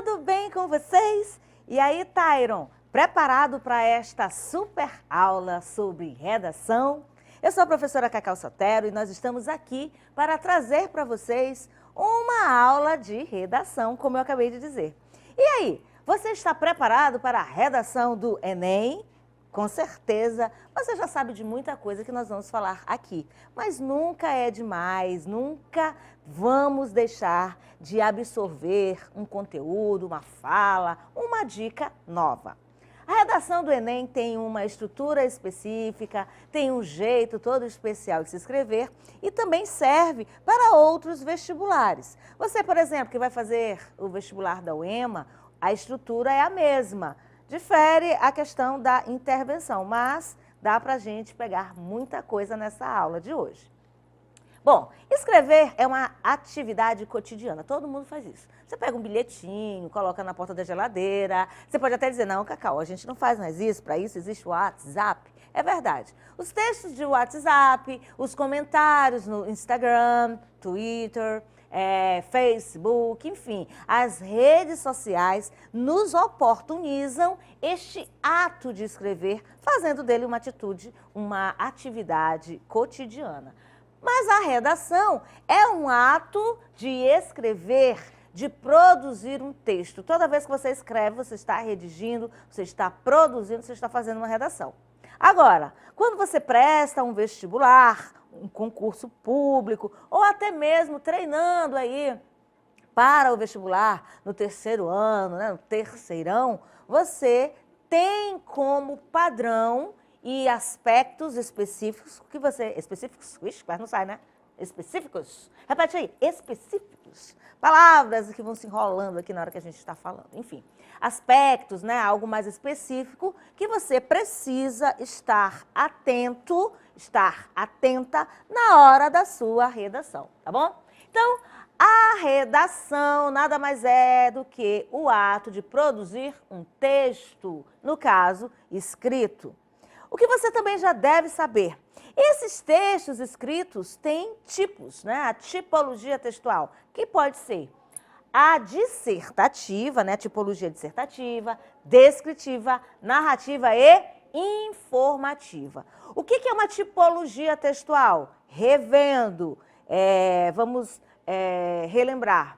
tudo bem com vocês? E aí, Tyron, preparado para esta super aula sobre redação? Eu sou a professora Cacau Sotero e nós estamos aqui para trazer para vocês uma aula de redação, como eu acabei de dizer. E aí, você está preparado para a redação do Enem? Com certeza, você já sabe de muita coisa que nós vamos falar aqui, mas nunca é demais, nunca vamos deixar de absorver um conteúdo, uma fala, uma dica nova. A redação do Enem tem uma estrutura específica, tem um jeito todo especial de se escrever e também serve para outros vestibulares. Você, por exemplo, que vai fazer o vestibular da UEMA, a estrutura é a mesma. Difere a questão da intervenção, mas dá para a gente pegar muita coisa nessa aula de hoje. Bom, escrever é uma atividade cotidiana, todo mundo faz isso. Você pega um bilhetinho, coloca na porta da geladeira, você pode até dizer, não, Cacau, a gente não faz mais isso, para isso existe o WhatsApp. É verdade. Os textos de WhatsApp, os comentários no Instagram, Twitter, Facebook, enfim, as redes sociais nos oportunizam este ato de escrever, fazendo dele uma atitude, uma atividade cotidiana. Mas a redação é um ato de escrever, de produzir um texto. Toda vez que você escreve, você está redigindo, você está produzindo, você está fazendo uma redação. Agora, quando você presta um vestibular, um concurso público, ou até mesmo treinando aí para o vestibular no terceiro ano, né, no terceirão, você tem como padrão e aspectos específicos que você... Específicos? Ixi, quase não sai, né? Específicos? Repete aí, específicos. Palavras que vão se enrolando aqui na hora que a gente está falando. Enfim, aspectos, né? Algo mais específico que você precisa estar atento, estar atenta na hora da sua redação, tá bom? Então, a redação nada mais é do que o ato de produzir um texto, no caso, escrito. O que você também já deve saber, esses textos escritos têm tipos, né? A tipologia textual, que pode ser a dissertativa, né? A tipologia dissertativa, descritiva, narrativa e informativa. O que é uma tipologia textual? Revendo, vamos relembrar.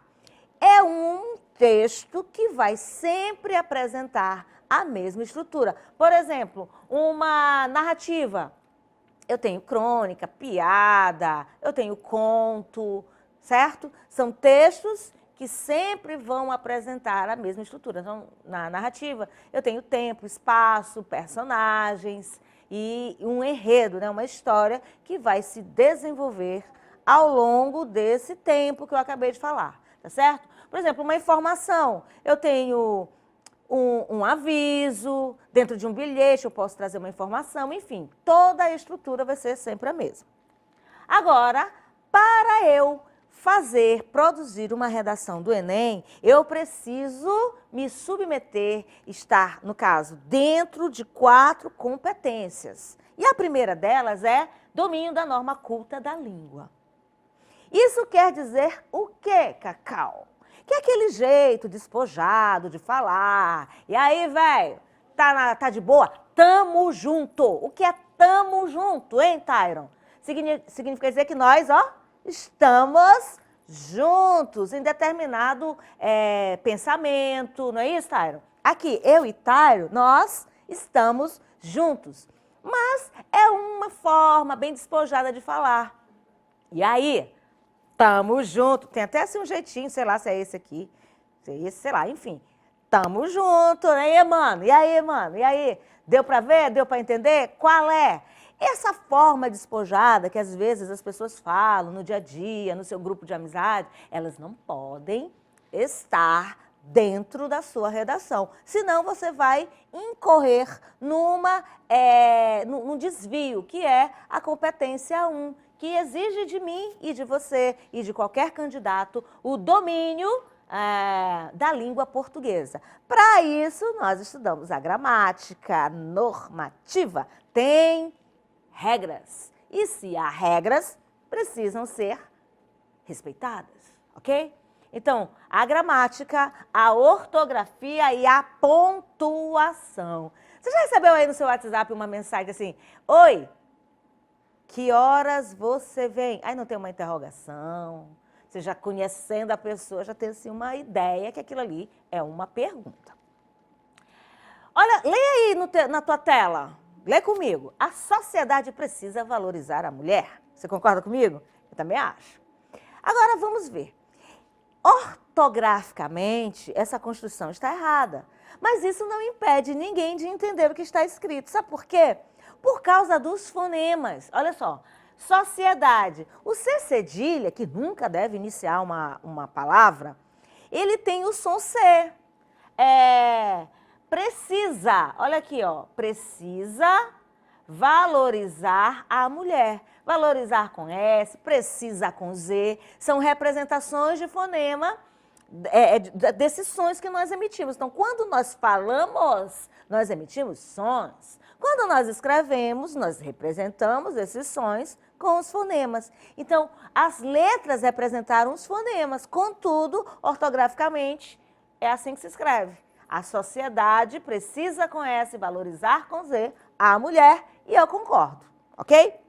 É um texto que vai sempre apresentar a mesma estrutura. Por exemplo, uma narrativa. Eu tenho crônica, piada, eu tenho conto, certo? São textos que sempre vão apresentar a mesma estrutura. Então, na narrativa, eu tenho tempo, espaço, personagens e um enredo, né? Uma história que vai se desenvolver ao longo desse tempo que eu acabei de falar, tá certo? Por exemplo, uma informação. Eu tenho um aviso, dentro de um bilhete eu posso trazer uma informação, enfim, toda a estrutura vai ser sempre a mesma. Agora, para eu produzir uma redação do Enem, eu preciso me submeter, estar, no caso, dentro de 4 competências. E a primeira delas é domínio da norma culta da língua. Isso quer dizer o quê, Cacau? Que é aquele jeito despojado de falar. E aí, velho, tá de boa? Tamo junto. O que é tamo junto, hein, Tyron? Significa dizer que nós, ó, estamos juntos em determinado pensamento, não é isso, Tyron? Aqui, eu e Tyron, nós estamos juntos. Mas é uma forma bem despojada de falar. E aí, tamo junto, tem até assim um jeitinho, sei lá se é esse aqui, se é esse, sei lá, enfim. Tamo junto, né, mano? E aí, mano? E aí? Deu pra ver? Deu pra entender? Qual é? Essa forma despojada que às vezes as pessoas falam no dia a dia, no seu grupo de amizade, elas não podem estar dentro da sua redação. Senão você vai incorrer num desvio, que é a competência 1, que exige de mim e de você e de qualquer candidato o domínio da língua portuguesa. Para isso, nós estudamos a gramática normativa. Tem regras. E se há regras, precisam ser respeitadas, ok? Então, a gramática, a ortografia e a pontuação. Você já recebeu aí no seu WhatsApp uma mensagem assim, oi, que horas você vem? Aí não tem uma interrogação, você já conhecendo a pessoa, já tem assim uma ideia que aquilo ali é uma pergunta. Olha, leia aí na tua tela, lê comigo. A sociedade precisa valorizar a mulher. Você concorda comigo? Eu também acho. Agora vamos ver. Ortograficamente, essa construção está errada. Mas isso não impede ninguém de entender o que está escrito. Sabe por quê? Por causa dos fonemas. Olha só, sociedade. O C cedilha, que nunca deve iniciar uma palavra, ele tem o som C. Precisa, olha aqui, ó, precisa valorizar a mulher. Valorizar com S, precisa com Z, são representações de fonema desses sons que nós emitimos. Então, quando nós falamos, nós emitimos sons. Quando nós escrevemos, nós representamos esses sons com os fonemas. Então, as letras representaram os fonemas, contudo, ortograficamente, é assim que se escreve. A sociedade precisa com S valorizar com Z a mulher, e eu concordo, ok?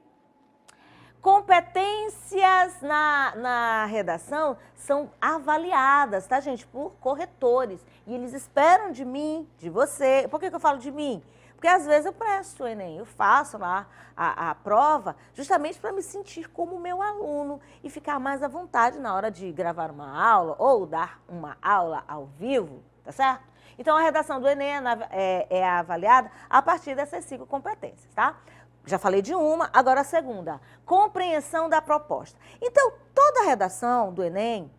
Competências na redação são avaliadas, tá, gente, por corretores. E eles esperam de mim, de você. Por que eu falo de mim? Porque às vezes eu presto o Enem, eu faço lá a prova justamente para me sentir como meu aluno e ficar mais à vontade na hora de gravar uma aula ou dar uma aula ao vivo, tá certo? Então, a redação do Enem é avaliada a partir dessas 5 competências, tá? Já falei de uma, agora a segunda, compreensão da proposta. Então, toda a redação do Enem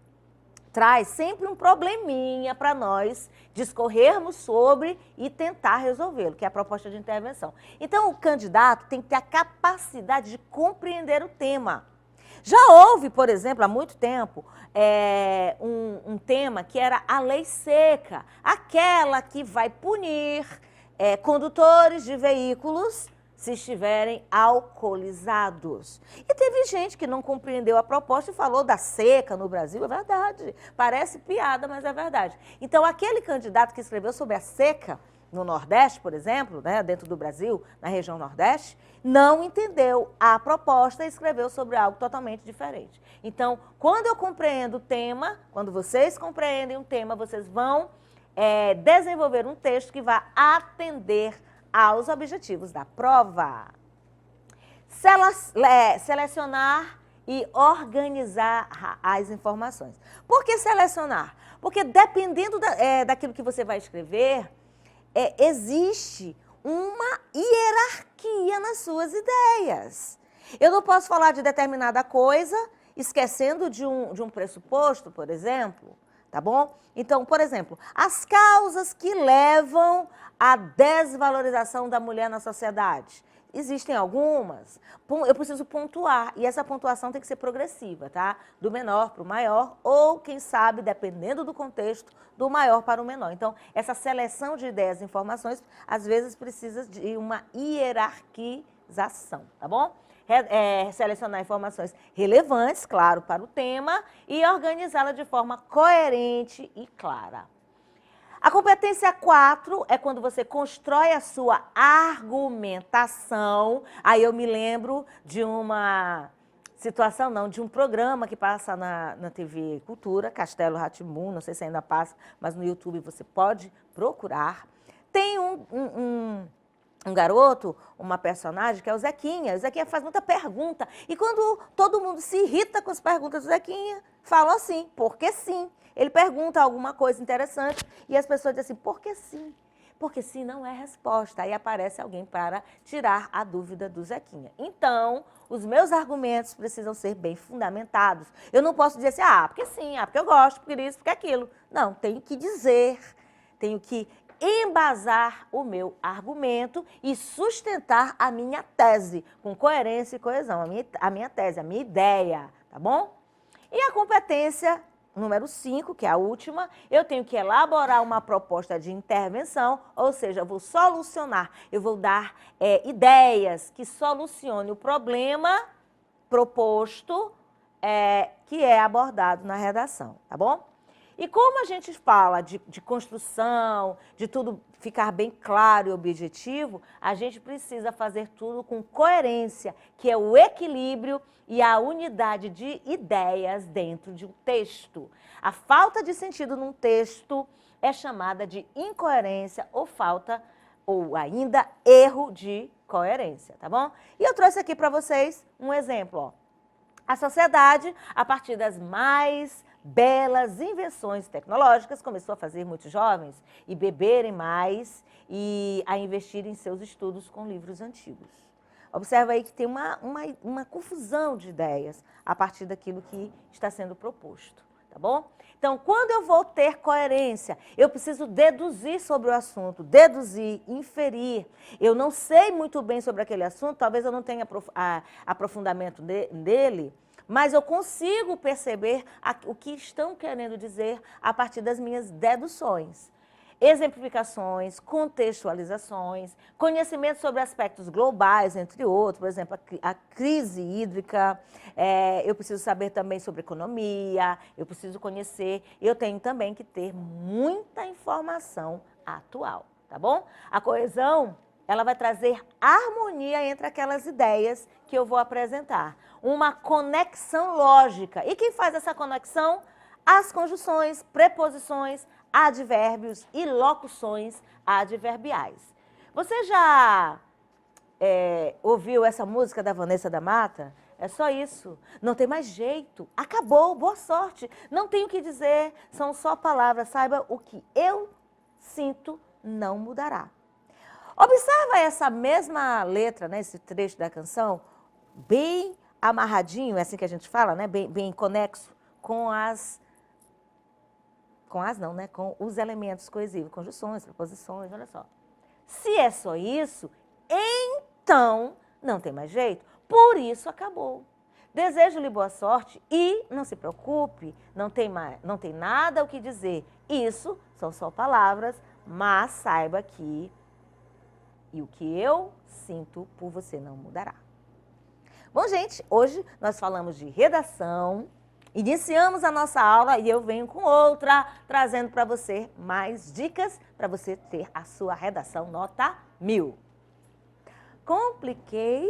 traz sempre um probleminha para nós discorrermos sobre e tentar resolvê-lo, que é a proposta de intervenção. Então, o candidato tem que ter a capacidade de compreender o tema. Já houve, por exemplo, há muito tempo, um tema que era a lei seca, aquela que vai punir condutores de veículos se estiverem alcoolizados. E teve gente que não compreendeu a proposta e falou da seca no Brasil, é verdade, parece piada, mas é verdade. Então, aquele candidato que escreveu sobre a seca no Nordeste, por exemplo, né, dentro do Brasil, na região Nordeste, não entendeu a proposta e escreveu sobre algo totalmente diferente. Então, quando eu compreendo o tema, quando vocês compreendem o tema, vocês vão desenvolver um texto que vai atender aos objetivos da prova. Selecionar e organizar as informações. Por que selecionar? Porque dependendo daquilo que você vai escrever, existe uma hierarquia nas suas ideias. Eu não posso falar de determinada coisa esquecendo de um pressuposto, por exemplo, tá bom? Então, por exemplo, as causas que levam à desvalorização da mulher na sociedade. Existem algumas, eu preciso pontuar, e essa pontuação tem que ser progressiva, tá? Do menor para o maior, ou, quem sabe, dependendo do contexto, do maior para o menor. Então, essa seleção de ideias e informações, às vezes, precisa de uma hierarquização, tá bom? Selecionar informações relevantes, claro, para o tema, e organizá-la de forma coerente e clara. A competência 4 é quando você constrói a sua argumentação. Aí eu me lembro de uma situação, não, de um programa que passa na TV Cultura, Castelo Rá-Tim-Bum, não sei se ainda passa, mas no YouTube você pode procurar. Tem um garoto, uma personagem, que é o Zequinha. O Zequinha faz muita pergunta. E quando todo mundo se irrita com as perguntas do Zequinha, falam assim, porque sim. Ele pergunta alguma coisa interessante e as pessoas dizem assim, por que sim? Porque sim não é resposta. Aí aparece alguém para tirar a dúvida do Zequinha. Então, os meus argumentos precisam ser bem fundamentados. Eu não posso dizer assim, porque sim, porque eu gosto, porque isso, porque aquilo. Não, tenho que dizer, tenho que embasar o meu argumento e sustentar a minha tese com coerência e coesão, a minha tese, a minha ideia, tá bom? E a competência número 5, que é a última, eu tenho que elaborar uma proposta de intervenção, ou seja, eu vou solucionar, eu vou dar ideias que solucionem o problema proposto que é abordado na redação, tá bom? E como a gente fala de construção, de tudo ficar bem claro e objetivo, a gente precisa fazer tudo com coerência, que é o equilíbrio e a unidade de ideias dentro de um texto. A falta de sentido num texto é chamada de incoerência ou falta, ou ainda erro de coerência, tá bom? E eu trouxe aqui para vocês um exemplo, ó. A sociedade, a partir das mais belas invenções tecnológicas, começou a fazer muitos jovens e beberem mais e a investir em seus estudos com livros antigos. Observa aí que tem uma confusão de ideias a partir daquilo que está sendo proposto, tá bom? Então, quando eu vou ter coerência, eu preciso deduzir sobre o assunto, deduzir, inferir. Eu não sei muito bem sobre aquele assunto, talvez eu não tenha aprofundamento nele, mas eu consigo perceber o que estão querendo dizer a partir das minhas deduções. Exemplificações, contextualizações, conhecimento sobre aspectos globais, entre outros, por exemplo, a crise hídrica, eu preciso saber também sobre economia, eu preciso conhecer, eu tenho também que ter muita informação atual, tá bom? A coesão, ela vai trazer harmonia entre aquelas ideias que eu vou apresentar, uma conexão lógica. E quem faz essa conexão? As conjunções, preposições, advérbios e locuções adverbiais. Você já ouviu essa música da Vanessa da Mata? É só isso. Não tem mais jeito. Acabou. Boa sorte. Não tenho o que dizer. São só palavras. Saiba o que eu sinto não mudará. Observa essa mesma letra, né, esse trecho da canção, bem amarradinho, é assim que a gente fala, né, bem conexo com com os elementos coesivos, conjunções, preposições, olha só. Se é só isso, então não tem mais jeito, por isso acabou. Desejo-lhe boa sorte e não se preocupe, não tem nada o que dizer. Isso são só palavras, mas saiba que o que eu sinto por você não mudará. Bom, gente, hoje nós falamos de redação. Iniciamos a nossa aula e eu venho com outra, trazendo para você mais dicas para você ter a sua redação nota 1000. Compliquei?